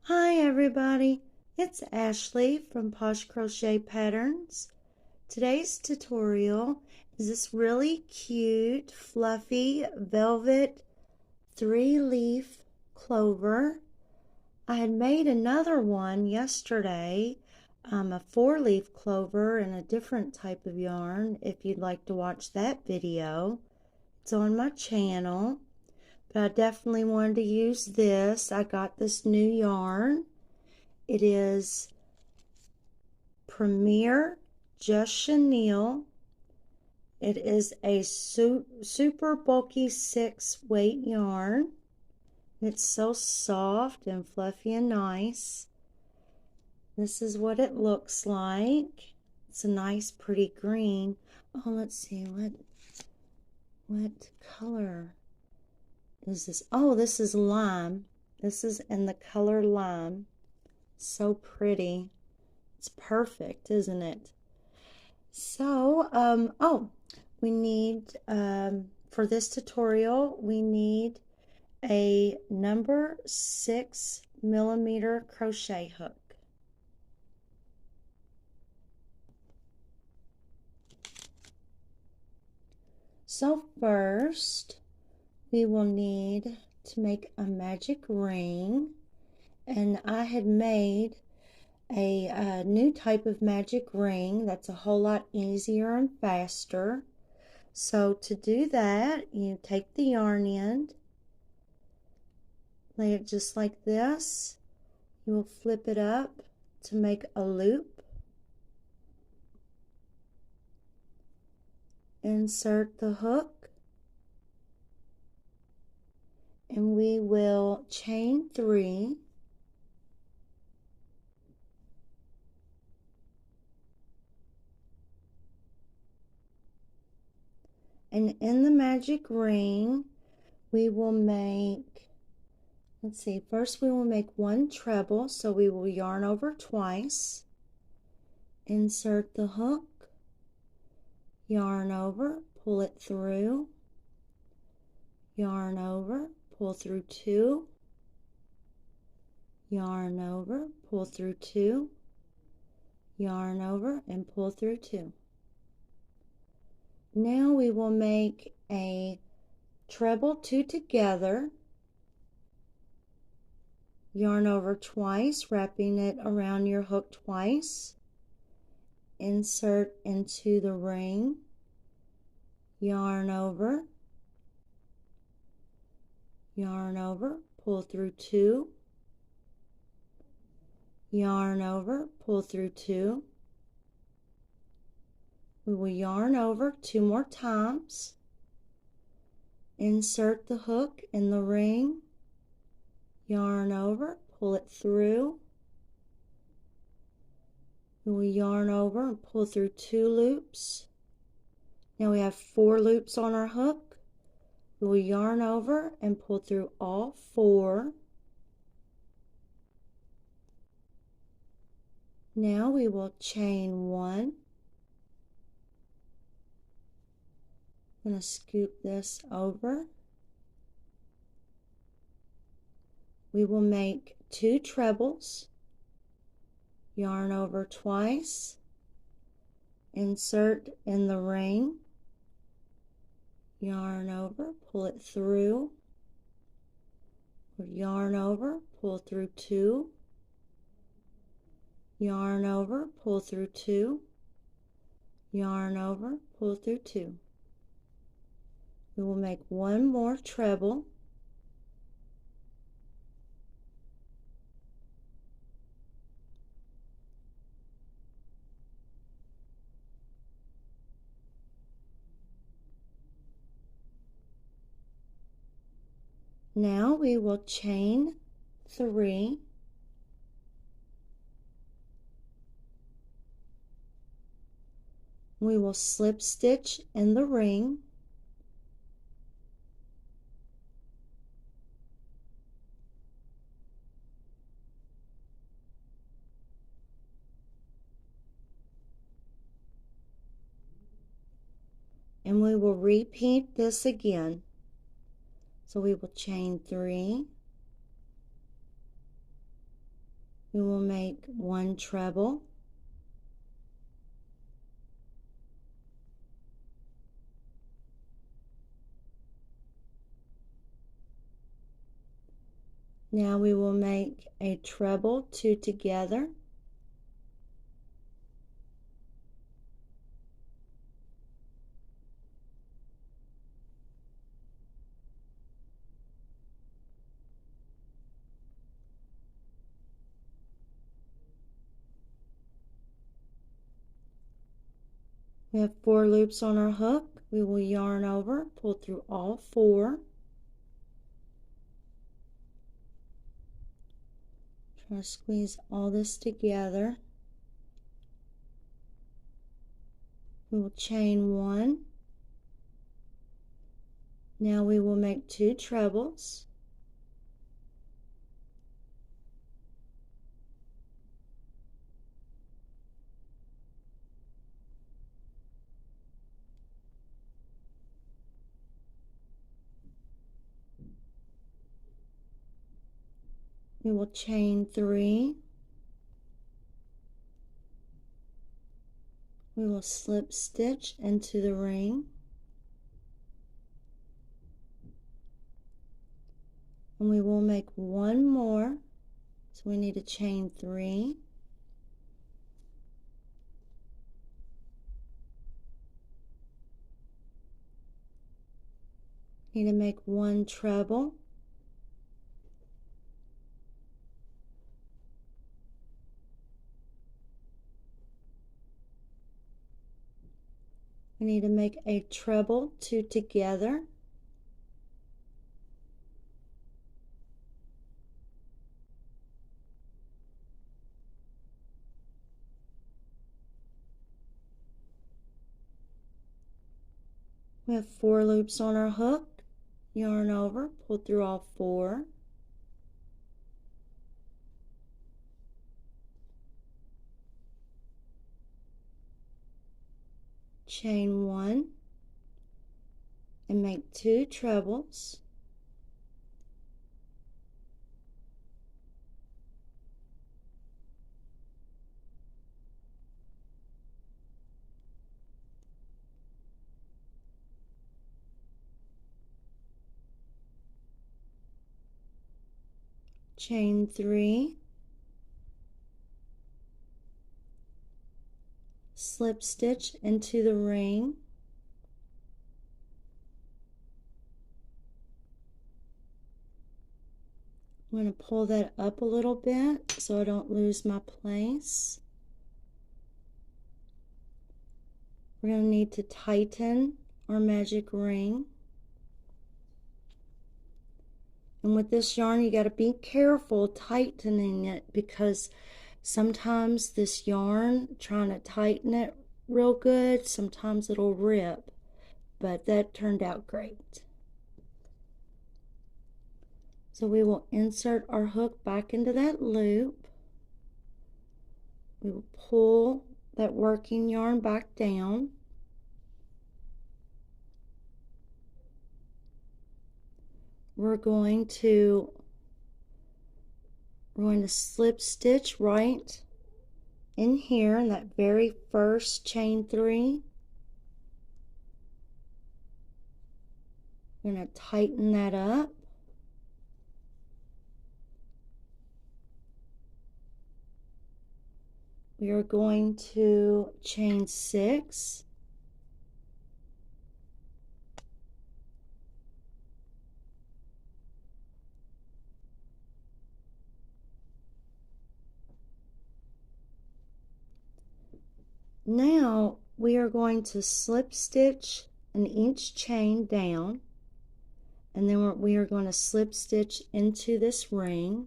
Hi everybody, it's Ashley from Posh Crochet Patterns. Today's tutorial is this really cute, fluffy, velvet 3-leaf clover. I had made another one yesterday, a 4-leaf clover in a different type of yarn. If you'd like to watch that video, it's on my channel. But I definitely wanted to use this. I got this new yarn. It is Premier Just Chenille. It is a super bulky 6-weight yarn. It's so soft and fluffy and nice. This is what it looks like. It's a nice pretty green. Oh, let's see, what color is this? Oh, this is lime. This is in the color lime. So pretty. It's perfect, isn't it? So, we need, for this tutorial, we need a number 6mm crochet hook. So first, we will need to make a magic ring, and I had made a new type of magic ring that's a whole lot easier and faster. So to do that, you take the yarn end, lay it just like this. You will flip it up to make a loop. Insert the hook, and we will chain 3. And in the magic ring, we will make, let's see, first we will make 1 treble, so we will yarn over twice, insert the hook, yarn over, pull it through, yarn over, pull through 2, yarn over, pull through 2, yarn over, and pull through 2. Now we will make a treble 2 together, yarn over twice, wrapping it around your hook twice, insert into the ring, yarn over, pull through 2, yarn over, pull through 2. We will yarn over 2 more times, insert the hook in the ring, yarn over, pull it through. We will yarn over and pull through 2 loops. Now we have 4 loops on our hook. We will yarn over and pull through all 4. Now we will chain 1. I'm going to scoop this over. We will make 2 trebles, yarn over twice, insert in the ring, yarn over, pull it through, yarn over, pull through 2, yarn over, pull through 2, yarn over, pull through 2. We will make 1 more treble, now we will chain 3, we will slip stitch in the ring, and we will repeat this again. So we will chain 3, We will make 1 treble. Now we will make a treble 2 together. We have 4 loops on our hook. We will yarn over, pull through all 4. Try to squeeze all this together. We will chain 1. Now we will make 2 trebles. We will chain 3. We will slip stitch into the ring. And we will make 1 more. So we need to chain 3. Need to make 1 treble. We need to make a treble 2 together. We have 4 loops on our hook. Yarn over, pull through all 4. Chain 1 and make 2 trebles. Chain 3, slip stitch into the ring, I'm going to pull that up a little bit so I don't lose my place. We're going to need to tighten our magic ring. And with this yarn, you got to be careful tightening it, because sometimes this yarn, trying to tighten it real good, sometimes it'll rip. But that turned out great. So we will insert our hook back into that loop. We will pull that working yarn back down. We're going to slip stitch right in here in that very first chain 3. We're going to tighten that up. We are going to chain 6. Now we are going to slip stitch in each chain down, and then we are going to slip stitch into this ring.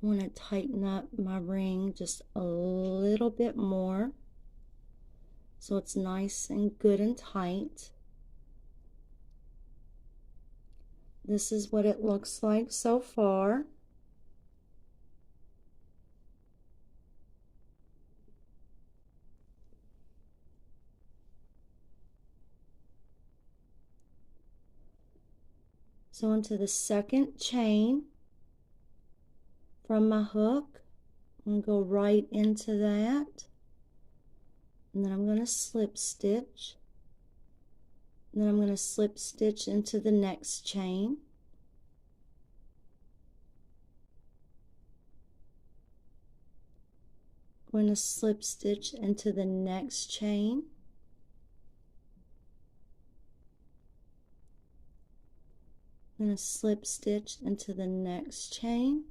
I want to tighten up my ring just a little bit more so it's nice and good and tight. This is what it looks like so far. So into the second chain from my hook, I'm going to go right into that, and then I'm going to slip stitch, and then I'm going to slip stitch into the next chain. I'm going to slip stitch into the next chain. I'm going to slip stitch into the next chain.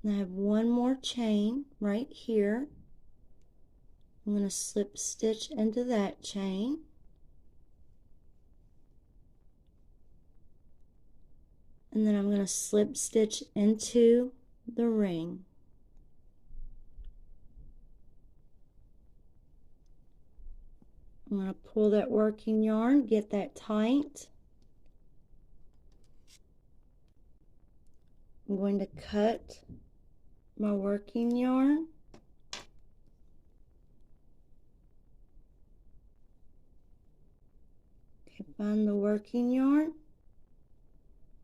And I have one more chain right here. I'm going to slip stitch into that chain. And then I'm going to slip stitch into the ring. I'm going to pull that working yarn, get that tight. I'm going to cut my working yarn. Okay, find the working yarn.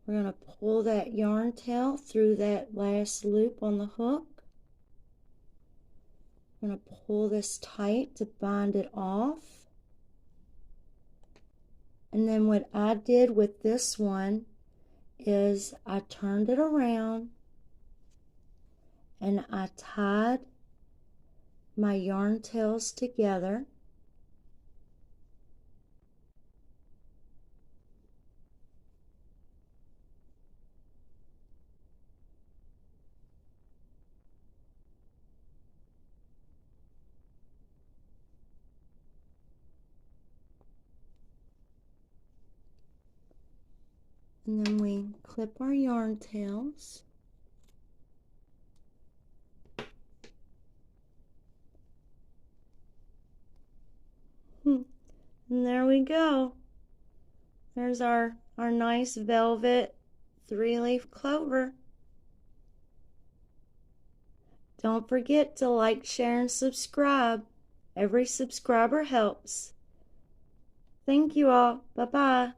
We're going to pull that yarn tail through that last loop on the hook. I'm going to pull this tight to bind it off. And then what I did with this one is I turned it around and I tied my yarn tails together. And then we clip our yarn tails. And there we go. There's our nice velvet 3-leaf clover. Don't forget to like, share, and subscribe. Every subscriber helps. Thank you all. Bye-bye.